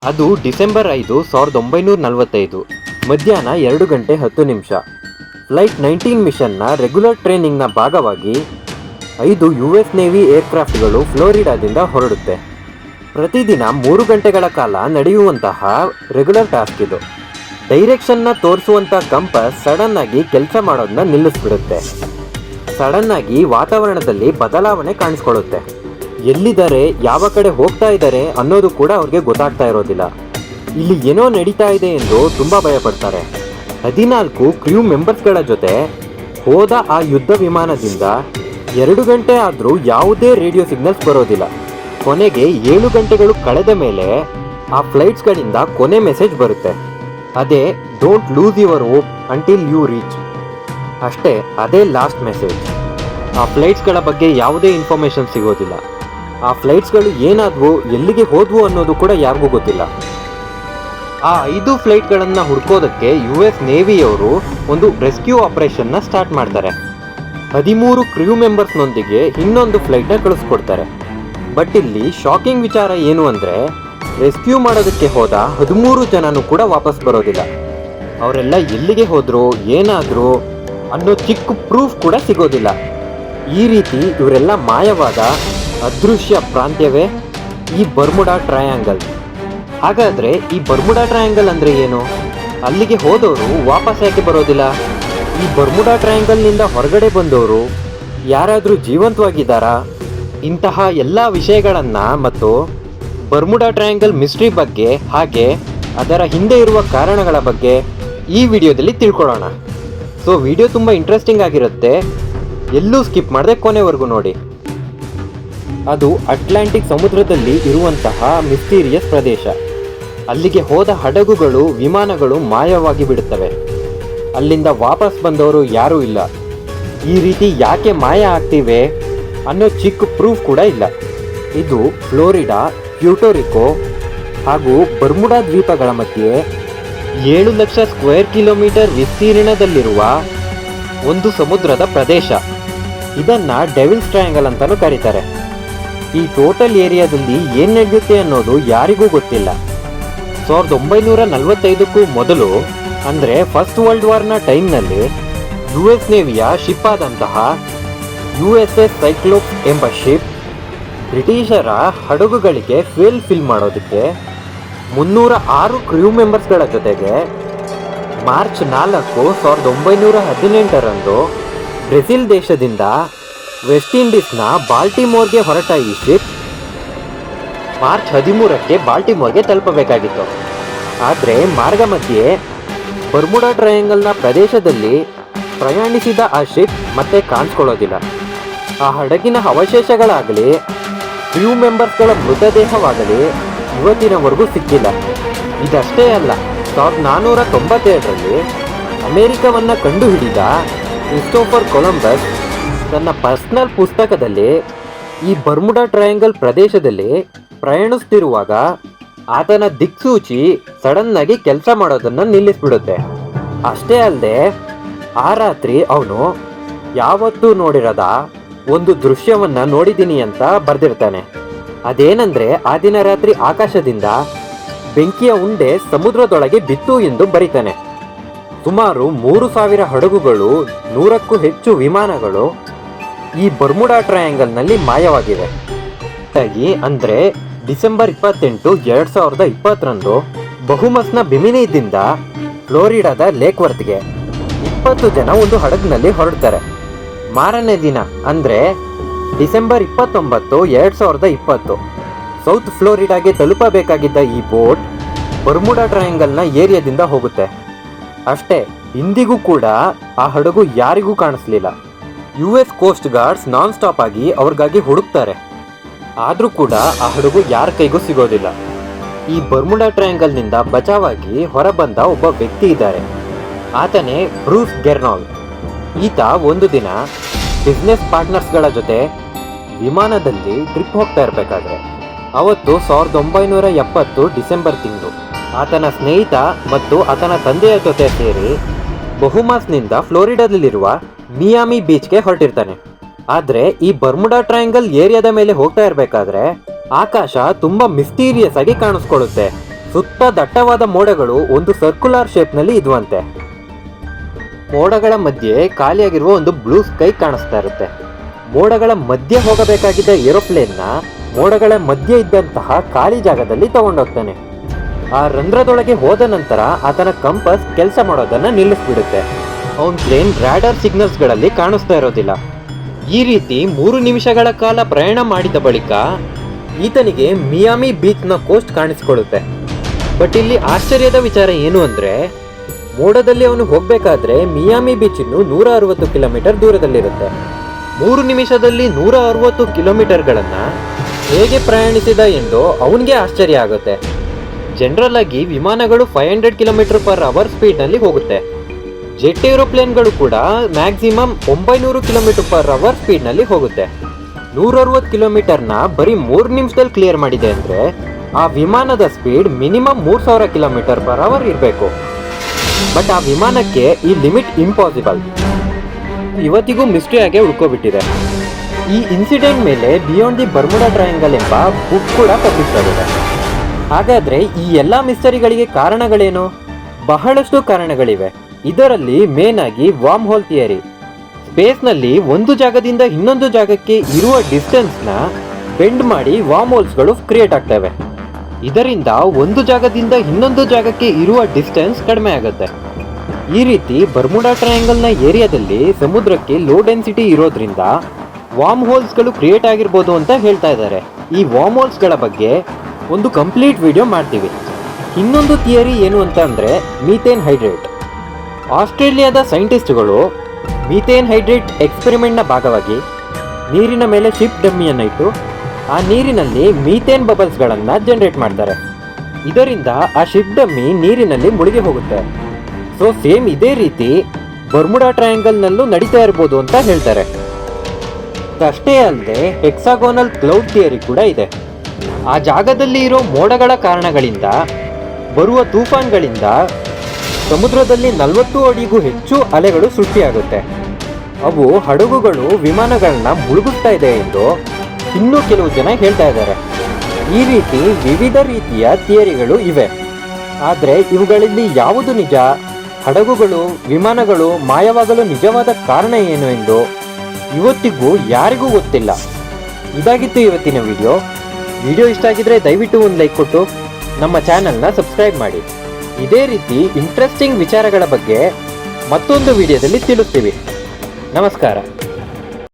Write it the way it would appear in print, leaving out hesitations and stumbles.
ಅದು ಡಿಸೆಂಬರ್ 5, 1945 ಮಧ್ಯಾಹ್ನ 2:10 ಫ್ಲೈಟ್ 19 ಮಿಷನ್ನ ರೆಗ್ಯುಲರ್ ಟ್ರೈನಿಂಗ್ನ ಭಾಗವಾಗಿ 5 US ನೇವಿ ಏರ್ಕ್ರಾಫ್ಟ್ಗಳು ಫ್ಲೋರಿಡಾದಿಂದ ಹೊರಡುತ್ತೆ. ಪ್ರತಿದಿನ 3 ಗಂಟೆಗಳ ಕಾಲ ನಡೆಯುವಂತಹ ರೆಗ್ಯುಲರ್ ಟಾಸ್ಕ್ ಇದು. ಡೈರೆಕ್ಷನ್ನ ತೋರಿಸುವಂಥ ಕಂಪಸ್ ಸಡನ್ ಆಗಿ ಕೆಲಸ ಮಾಡೋದನ್ನ ನಿಲ್ಲಿಸ್ಬಿಡುತ್ತೆ. ಸಡನ್ ಆಗಿ ವಾತಾವರಣದಲ್ಲಿ ಬದಲಾವಣೆ ಕಾಣಿಸ್ಕೊಳ್ಳುತ್ತೆ. ಎಲ್ಲಿದ್ದಾರೆ, ಯಾವ ಕಡೆ ಹೋಗ್ತಾ ಇದ್ದಾರೆ ಅನ್ನೋದು ಕೂಡ ಅವ್ರಿಗೆ ಗೊತ್ತಾಗ್ತಾ ಇರೋದಿಲ್ಲ. ಇಲ್ಲಿ ಏನೋ ನಡೀತಾ ಇದೆ ಎಂದು ತುಂಬ ಭಯಪಡ್ತಾರೆ. 14 ಕ್ರ್ಯೂ ಮೆಂಬರ್ಸ್ಗಳ ಜೊತೆ ಹೋದ ಆ ಯುದ್ಧ ವಿಮಾನದಿಂದ 2 ಗಂಟೆ ಆದರೂ ಯಾವುದೇ ರೇಡಿಯೋ ಸಿಗ್ನಲ್ಸ್ ಬರೋದಿಲ್ಲ. ಕೊನೆಗೆ 7 ಗಂಟೆಗಳು ಕಳೆದ ಮೇಲೆ ಆ ಫ್ಲೈಟ್ಸ್ಗಳಿಂದ ಕೊನೆ ಮೆಸೇಜ್ ಬರುತ್ತೆ. ಅದೇ don't lose your hope until you reach. ಅಷ್ಟೇ, ಅದೇ ಲಾಸ್ಟ್ ಮೆಸೇಜ್. ಆ ಫ್ಲೈಟ್ಸ್ಗಳ ಬಗ್ಗೆ ಯಾವುದೇ ಇನ್ಫಾರ್ಮೇಷನ್ ಸಿಗೋದಿಲ್ಲ. ಆ ಫ್ಲೈಟ್ಸ್ಗಳು ಏನಾದವು, ಎಲ್ಲಿಗೆ ಹೋದ್ವು ಅನ್ನೋದು ಕೂಡ ಯಾರಿಗೂ ಗೊತ್ತಿಲ್ಲ. ಆ 5 ಫ್ಲೈಟ್ಗಳನ್ನು ಹುಡ್ಕೋದಕ್ಕೆ US ನೇವಿಯವರು ಒಂದು ರೆಸ್ಕ್ಯೂ ಆಪರೇಷನ್ನ ಸ್ಟಾರ್ಟ್ ಮಾಡ್ತಾರೆ. 13 ಕ್ರ್ಯೂ ಮೆಂಬರ್ಸ್ನೊಂದಿಗೆ ಇನ್ನೊಂದು ಫ್ಲೈಟ್ನ ಕಳಿಸ್ಕೊಡ್ತಾರೆ. ಬಟ್ ಇಲ್ಲಿ ಶಾಕಿಂಗ್ ವಿಚಾರ ಏನು ಅಂದರೆ, ರೆಸ್ಕ್ಯೂ ಮಾಡೋದಕ್ಕೆ ಹೋದ 13 ಜನನೂ ಕೂಡ ವಾಪಸ್ ಬರೋದಿಲ್ಲ. ಅವರೆಲ್ಲ ಎಲ್ಲಿಗೆ ಹೋದ್ರು, ಏನಾದರೂ ಅನ್ನೋ ಚಿಕ್ಕ ಪ್ರೂಫ್ ಕೂಡ ಸಿಗೋದಿಲ್ಲ. ಈ ರೀತಿ ಇವರೆಲ್ಲ ಮಾಯವಾದ ಅದೃಶ್ಯ ಪ್ರಾಂತ್ಯವೇ ಈ ಬರ್ಮುಡಾ ಟ್ರಯಾಂಗಲ್. ಹಾಗಾದರೆ ಈ ಬರ್ಮುಡಾ ಟ್ರಯಾಂಗಲ್ ಅಂದರೆ ಏನು? ಅಲ್ಲಿಗೆ ಹೋದವರು ವಾಪಸ್ ಯಾಕೆ ಬರೋದಿಲ್ಲ? ಈ ಬರ್ಮುಡಾ ಟ್ರಯಾಂಗಲ್ನಿಂದ ಹೊರಗಡೆ ಬಂದವರು ಯಾರಾದರೂ ಜೀವಂತವಾಗಿದ್ದಾರಾ? ಇಂತಹ ಎಲ್ಲ ವಿಷಯಗಳನ್ನು ಮತ್ತು ಬರ್ಮುಡಾ ಟ್ರಯಾಂಗಲ್ ಮಿಸ್ಟ್ರಿ ಬಗ್ಗೆ, ಹಾಗೆ ಅದರ ಹಿಂದೆ ಇರುವ ಕಾರಣಗಳ ಬಗ್ಗೆ ಈ ವಿಡಿಯೋದಲ್ಲಿ ತಿಳ್ಕೊಳ್ಳೋಣ. ಸೊ ವಿಡಿಯೋ ತುಂಬ ಇಂಟ್ರೆಸ್ಟಿಂಗ್ ಆಗಿರುತ್ತೆ, ಎಲ್ಲೂ ಸ್ಕಿಪ್ ಮಾಡದೆ ಕೊನೆವರೆಗೂ ನೋಡಿ. ಅದು ಅಟ್ಲಾಂಟಿಕ್ ಸಮುದ್ರದಲ್ಲಿ ಇರುವಂತಹ ಮಿಸ್ಟೀರಿಯಸ್ ಪ್ರದೇಶ. ಅಲ್ಲಿಗೆ ಹೋದ ಹಡಗುಗಳು, ವಿಮಾನಗಳು ಮಾಯವಾಗಿ ಬಿಡುತ್ತವೆ. ಅಲ್ಲಿಂದ ವಾಪಸ್ ಬಂದವರು ಯಾರೂ ಇಲ್ಲ. ಈ ರೀತಿ ಯಾಕೆ ಮಾಯ ಆಗ್ತಿವೆ ಅನ್ನೋ ಚಿಕ್ಕ ಪ್ರೂಫ್ ಕೂಡ ಇಲ್ಲ. ಇದು ಫ್ಲೋರಿಡಾ, ಪ್ಯೂರ್ಟೋರಿಕೋ ಹಾಗೂ ಬರ್ಮುಡಾ ದ್ವೀಪಗಳ ಮಧ್ಯೆ 7 ಲಕ್ಷ ಸ್ಕ್ವೇರ್ ಕಿಲೋಮೀಟರ್ ವಿಸ್ತೀರ್ಣದಲ್ಲಿರುವ ಒಂದು ಸಮುದ್ರದ ಪ್ರದೇಶ. ಇದನ್ನು ಡೆವಿಲ್ಸ್ ಟ್ರಯಾಂಗಲ್ ಅಂತಲೂ ಕರೀತಾರೆ. ಈ ಟೋಟಲ್ ಏರಿಯಾದಲ್ಲಿ ಏನು ನಡೆಯುತ್ತೆ ಅನ್ನೋದು ಯಾರಿಗೂ ಗೊತ್ತಿಲ್ಲ. 1945ಕ್ಕೂ ಮೊದಲು, ಅಂದರೆ ಫಸ್ಟ್ ವರ್ಲ್ಡ್ ವಾರ್ನ ಟೈಮ್ನಲ್ಲಿ US ನೇವಿಯ ಶಿಪ್ ಆದಂತಹ USS ಸೈಕ್ಲೋಪ್ಸ್ ಎಂಬ ಶಿಪ್ ಬ್ರಿಟಿಷರ ಹಡಗುಗಳಿಗೆ ಫ್ಯೂಯಲ್ ಫಿಲ್ ಮಾಡೋದಕ್ಕೆ 306 ಕ್ರ್ಯೂ ಮೆಂಬರ್ಸ್ಗಳ ಜೊತೆಗೆ ಮಾರ್ಚ್ 4, 1918ರಂದು ಬ್ರೆಜಿಲ್ ದೇಶದಿಂದ ವೆಸ್ಟ್ ಇಂಡೀಸ್ನ ಬಾಲ್ಟಿಮೋರ್ಗೆ ಹೊರಟ ಈ ಶಿಪ್ ಮಾರ್ಚ್ 13ಕ್ಕೆ ಬಾಲ್ಟಿಮೋರ್ಗೆ ತಲುಪಬೇಕಾಗಿತ್ತು. ಆದರೆ ಮಾರ್ಗ ಮಧ್ಯೆ ಬರ್ಮುಡಾ ಟ್ರಯಾಂಗಲ್ನ ಪ್ರದೇಶದಲ್ಲಿ ಪ್ರಯಾಣಿಸಿದ ಆ ಶಿಪ್ ಮತ್ತೆ ಕಾಣಿಸ್ಕೊಳ್ಳೋದಿಲ್ಲ. ಆ ಹಡಗಿನ ಅವಶೇಷಗಳಾಗಲಿ, ಕ್ರ್ಯೂ ಮೆಂಬರ್ಸ್ಗಳ ಮೃತದೇಹವಾಗಲಿ ಇವತ್ತಿನವರೆಗೂ ಸಿಕ್ಕಿಲ್ಲ. ಇದಷ್ಟೇ ಅಲ್ಲ, 1492ರಲ್ಲಿ ಅಮೆರಿಕವನ್ನು ಕಂಡುಹಿಡಿದ ಕ್ರಿಸ್ಟೋಫರ್ ಕೊಲಂಬಸ್ ತನ್ನ ಪರ್ಸನಲ್ ಪುಸ್ತಕದಲ್ಲಿ ಈ ಬರ್ಮುಡಾ ಟ್ರಯಾಂಗಲ್ ಪ್ರದೇಶದಲ್ಲಿ ಪ್ರಯಾಣಿಸ್ತಿರುವಾಗ ಆತನ ದಿಕ್ಸೂಚಿ ಸಡನ್ನಾಗಿ ಕೆಲಸ ಮಾಡೋದನ್ನು ನಿಲ್ಲಿಸ್ಬಿಡುತ್ತೆ. ಅಷ್ಟೇ ಅಲ್ಲದೆ ಆ ರಾತ್ರಿ ಅವನು ಯಾವತ್ತೂ ನೋಡಿರದ ಒಂದು ದೃಶ್ಯವನ್ನು ನೋಡಿದ್ದೀನಿ ಅಂತ ಬರೆದಿರ್ತಾನೆ. ಅದೇನೆಂದರೆ, ಆ ದಿನ ರಾತ್ರಿ ಆಕಾಶದಿಂದ ಬೆಂಕಿಯ ಉಂಡೆ ಸಮುದ್ರದೊಳಗೆ ಬಿತ್ತು ಎಂದು ಬರೀತಾನೆ. ಸುಮಾರು 3000 ಹಡಗುಗಳು, 100ಕ್ಕೂ ಹೆಚ್ಚು ವಿಮಾನಗಳು ಈ ಬರ್ಮುಡಾ ಟ್ರಯಾಂಗಲ್ನಲ್ಲಿ ಮಾಯವಾಗಿವೆ. ಅಂದರೆ ಡಿಸೆಂಬರ್ 28, 2020ರಂದು ಬಹಮಸ್ನ ಬಿಮಿನಿದಿಂದ ಫ್ಲೋರಿಡಾದ ಲೇಕ್ವರ್ತ್ಗೆ 20 ಜನ ಒಂದು ಹಡಗಿನಲ್ಲಿ ಹೊರಡ್ತಾರೆ. ಮಾರನೇ ದಿನ ಅಂದರೆ ಡಿಸೆಂಬರ್ 29, 2020 ಸೌತ್ ಫ್ಲೋರಿಡಾಗೆ ತಲುಪಬೇಕಾಗಿದ್ದ ಈ ಬೋಟ್ ಬರ್ಮುಡಾ ಟ್ರಯಾಂಗಲ್ನ ಏರಿಯಾದಿಂದ ಹೋಗುತ್ತೆ. ಅಷ್ಟೇ, ಇಂದಿಗೂ ಕೂಡ ಆ ಹಡಗು ಯಾರಿಗೂ ಕಾಣಿಸ್ಲಿಲ್ಲ. US coast guards non stop ಆಗಿ ಅವ್ರಿಗಾಗಿ ಹುಡುಕ್ತಾರೆ. ಆದರೂ ಕೂಡ ಆ ಹಡಗು ಯಾರ ಕೈಗೂ ಸಿಗೋದಿಲ್ಲ. ಈ ಬರ್ಮುಡಾ ಟ್ರಯಾಂಗಲ್ನಿಂದ ಬಚಾವಾಗಿ ಹೊರಬಂದ ಒಬ್ಬ ವ್ಯಕ್ತಿ ಇದ್ದಾರೆ. ಆತನೇ ಬ್ರೂಸ್ ಗೆರ್ನಾಲ್. ಈತ ಒಂದು ದಿನ ಬಿಸ್ನೆಸ್ ಪಾರ್ಟ್ನರ್ಸ್ಗಳ ಜೊತೆ ವಿಮಾನದಲ್ಲಿ ಟ್ರಿಪ್ ಹೋಗ್ತಾ ಇರಬೇಕಾದ್ರೆ, ಅವತ್ತು 1970 ಡಿಸೆಂಬರ್ ತಿಂಗಳು, ಆತನ ಸ್ನೇಹಿತ ಮತ್ತು ಆತನ ತಂದೆಯ ಜೊತೆ ಸೇರಿ ಬಹಮಾಸ್ನಿಂದ ಫ್ಲೋರಿಡಾದಲ್ಲಿರುವ ಮಿಯಾಮಿ ಬೀಚ್ಗೆ ಹೊರಟಿರ್ತಾನೆ. ಆದರೆ ಈ ಬರ್ಮುಡಾ ಟ್ರಯಾಂಗಲ್ ಏರಿಯಾದ ಮೇಲೆ ಹೋಗ್ತಾ ಇರಬೇಕಾದ್ರೆ ಆಕಾಶ ತುಂಬ ಮಿಸ್ಟೀರಿಯಸ್ ಆಗಿ ಕಾಣಿಸ್ಕೊಳ್ಳುತ್ತೆ. ಸುತ್ತ ದಟ್ಟವಾದ ಮೋಡಗಳು ಒಂದು ಸರ್ಕ್ಯುಲರ್ ಶೇಪ್ನಲ್ಲಿ ಇದ್ವಂತೆ. ಮೋಡಗಳ ಮಧ್ಯೆ ಖಾಲಿಯಾಗಿರುವ ಒಂದು ಬ್ಲೂ ಸ್ಕೈ ಕಾಣಿಸ್ತಾ ಇರುತ್ತೆ. ಮೋಡಗಳ ಮಧ್ಯೆ ಹೋಗಬೇಕಾಗಿದ್ದ ಏರೋಪ್ಲೇನ್ನ ಮೋಡಗಳ ಮಧ್ಯೆ ಇದ್ದಂತಹ ಖಾಲಿ ಜಾಗದಲ್ಲಿ ತಗೊಂಡೋಗ್ತಾನೆ. ಆ ರಂಧ್ರದೊಳಗೆ ಹೋದ ನಂತರ ಆತನ ಕಂಪಸ್ ಕೆಲಸ ಮಾಡೋದನ್ನ ನಿಲ್ಲಿಸ್ಬಿಡುತ್ತೆ. ಅವನ ಪ್ಲೇನ್ ರಾಡಾರ್ ಸಿಗ್ನಲ್ಸ್ಗಳಲ್ಲಿ ಕಾಣಿಸ್ತಾ ಇರೋದಿಲ್ಲ. ಈ ರೀತಿ 3 ನಿಮಿಷಗಳ ಕಾಲ ಪ್ರಯಾಣ ಮಾಡಿದ ಬಳಿಕ ಈತನಿಗೆ ಮಿಯಾಮಿ ಬೀಚ್ನ ಕೋಸ್ಟ್ ಕಾಣಿಸಿಕೊಳ್ಳುತ್ತೆ. ಬಟ್ ಇಲ್ಲಿ ಆಶ್ಚರ್ಯದ ವಿಚಾರ ಏನು ಅಂದ್ರೆ, ಮೋಡದಲ್ಲಿ ಅವನು ಹೋಗ್ಬೇಕಾದ್ರೆ ಮಿಯಾಮಿ ಬೀಚ್ ಇನ್ನು 160 ಕಿಲೋಮೀಟರ್ ದೂರದಲ್ಲಿರುತ್ತೆ. 3 ನಿಮಿಷದಲ್ಲಿ 160 ಕಿಲೋಮೀಟರ್ಗಳನ್ನ ಹೇಗೆ ಪ್ರಯಾಣಿಸಿದ ಎಂದು ಅವನಿಗೆ ಆಶ್ಚರ್ಯ ಆಗುತ್ತೆ. ಜನರಲ್ ಆಗಿ ವಿಮಾನಗಳು 500 km/h ಸ್ಪೀಡ್ನಲ್ಲಿ ಹೋಗುತ್ತೆ. ಜೆಟ್ ಏರೋಪ್ಲೇನ್ಗಳು ಕೂಡ ಮ್ಯಾಕ್ಸಿಮಮ್ 900 km/h ಸ್ಪೀಡ್ನಲ್ಲಿ ಹೋಗುತ್ತೆ. 160 ಕಿಲೋಮೀಟರ್ನ ಬರೀ 3 ನಿಮಿಷದಲ್ಲಿ ಕ್ಲಿಯರ್ ಮಾಡಿದೆ ಅಂದರೆ ಆ ವಿಮಾನದ ಸ್ಪೀಡ್ ಮಿನಿಮಮ್ 3000 km/h ಇರಬೇಕು. ಬಟ್ ಆ ವಿಮಾನಕ್ಕೆ ಈ ಲಿಮಿಟ್ ಇಂಪಾಸಿಬಲ್. ಇವತ್ತಿಗೂ ಮಿಸ್ಟ್ರಿಯಾಗೆ ಉಳ್ಕೊಬಿಟ್ಟಿದೆ. ಈ ಇನ್ಸಿಡೆಂಟ್ ಮೇಲೆ ಬಿಯಾಂಡ್ ದಿ ಬರ್ಮುಡಾ ಟ್ರಯಾಂಗಲ್ ಎಂಬ ಬುಕ್ ಕೂಡ ಪಬ್ಲಿಷ್ ಆಗಿದೆ. ಹಾಗಾದರೆ ಈ ಎಲ್ಲ ಮಿಸ್ಟರಿಗಳಿಗೆ ಕಾರಣಗಳೇನು? ಬಹಳಷ್ಟು ಕಾರಣಗಳಿವೆ. ಇದರಲ್ಲಿ ಮೇನ್ ಆಗಿ ವಾರ್ಮ್ ಹೋಲ್ ಥಿಯರಿ. ಸ್ಪೇಸ್ನಲ್ಲಿ ಒಂದು ಜಾಗದಿಂದ ಇನ್ನೊಂದು ಜಾಗಕ್ಕೆ ಇರುವ ಡಿಸ್ಟೆನ್ಸ್ನ ಬೆಂಡ್ ಮಾಡಿ ವಾರ್ಮ್ ಹೋಲ್ಸ್ಗಳು ಕ್ರಿಯೇಟ್ ಆಗ್ತವೆ. ಇದರಿಂದ ಒಂದು ಜಾಗದಿಂದ ಇನ್ನೊಂದು ಜಾಗಕ್ಕೆ ಇರುವ ಡಿಸ್ಟೆನ್ಸ್ ಕಡಿಮೆ ಆಗುತ್ತೆ. ಈ ರೀತಿ ಬರ್ಮುಡಾ ಟ್ರಯಾಂಗಲ್ನ ಏರಿಯಾದಲ್ಲಿ ಸಮುದ್ರಕ್ಕೆ ಲೋ ಡೆನ್ಸಿಟಿ ಇರೋದ್ರಿಂದ ವಾರ್ಮ್ ಹೋಲ್ಸ್ಗಳು ಕ್ರಿಯೇಟ್ ಆಗಿರ್ಬೋದು ಅಂತ ಹೇಳ್ತಾ ಇದ್ದಾರೆ. ಈ ವಾರ್ಮ್ ಹೋಲ್ಸ್ಗಳ ಬಗ್ಗೆ ಒಂದು ಕಂಪ್ಲೀಟ್ ವಿಡಿಯೋ ಮಾಡ್ತೀವಿ. ಇನ್ನೊಂದು ಥಿಯರಿ ಏನು ಅಂತ ಅಂದರೆ ಮೀಥೇನ್ ಹೈಡ್ರೇಟ್. ಆಸ್ಟ್ರೇಲಿಯಾದ ಸೈಂಟಿಸ್ಟ್ಗಳು ಮೀಥೇನ್ ಹೈಡ್ರೇಟ್ ಎಕ್ಸ್ಪೆರಿಮೆಂಟ್ನ ಭಾಗವಾಗಿ ನೀರಿನ ಮೇಲೆ ಶಿಪ್ ಡಮ್ಮಿಯನ್ನು ಇಟ್ಟು ಆ ನೀರಿನಲ್ಲಿ ಮೀಥೇನ್ ಬಬಲ್ಸ್ಗಳನ್ನು ಜನರೇಟ್ ಮಾಡ್ತಾರೆ. ಇದರಿಂದ ಆ ಶಿಪ್ ಡಮ್ಮಿ ನೀರಿನಲ್ಲಿ ಮುಳುಗಿ ಹೋಗುತ್ತೆ. ಸೊ ಸೇಮ್ ಇದೇ ರೀತಿ ಬರ್ಮುಡಾ ಟ್ರಯಾಂಗಲ್ನಲ್ಲೂ ನಡೀತಾ ಇರ್ಬೋದು ಅಂತ ಹೇಳ್ತಾರೆ. ಅಷ್ಟೇ ಅಲ್ಲದೆ ಹೆಕ್ಸಾಗೋನಲ್ ಕ್ಲೌಡ್ ಥಿಯರಿ ಕೂಡ ಇದೆ. ಆ ಜಾಗದಲ್ಲಿ ಇರೋ ಮೋಡಗಳ ಕಾರಣಗಳಿಂದ ಬರುವ ತೂಫಾನ್ಗಳಿಂದ ಸಮುದ್ರದಲ್ಲಿ 40 ಅಡಿಗೂ ಹೆಚ್ಚು ಅಲೆಗಳು ಸೃಷ್ಟಿಯಾಗುತ್ತೆ. ಅವು ಹಡಗುಗಳು ವಿಮಾನಗಳನ್ನ ಮುಳುಗಿಸ್ತಾ ಇದೆ ಎಂದು ಇನ್ನೂ ಕೆಲವು ಜನ ಹೇಳ್ತಾ ಇದ್ದಾರೆ. ಈ ರೀತಿ ವಿವಿಧ ರೀತಿಯ ಥಿಯರಿಗಳು ಇವೆ. ಆದರೆ ಇವುಗಳಲ್ಲಿ ಯಾವುದು ನಿಜ, ಹಡಗುಗಳು ವಿಮಾನಗಳು ಮಾಯವಾಗಲು ನಿಜವಾದ ಕಾರಣ ಏನು ಎಂದು ಇವತ್ತಿಗೂ ಯಾರಿಗೂ ಗೊತ್ತಿಲ್ಲ. ಇದಾಗಿತ್ತು ಇವತ್ತಿನ ವಿಡಿಯೋ ಇಷ್ಟ ಆಗಿದ್ರೆ ದಯವಿಟ್ಟು ಒಂದು ಲೈಕ್ ಕೊಟ್ಟು ನಮ್ಮ ಚಾನಲ್ನ ಸಬ್ಸ್ಕ್ರೈಬ್ ಮಾಡಿ. ಇದೇ ರೀತಿ ಇಂಟ್ರೆಸ್ಟಿಂಗ್ ವಿಚಾರಗಳ ಬಗ್ಗೆ ಮತ್ತೊಂದು ವಿಡಿಯೋದಲ್ಲಿ ತಿಳಿಸ್ತೀವಿ. ನಮಸ್ಕಾರ.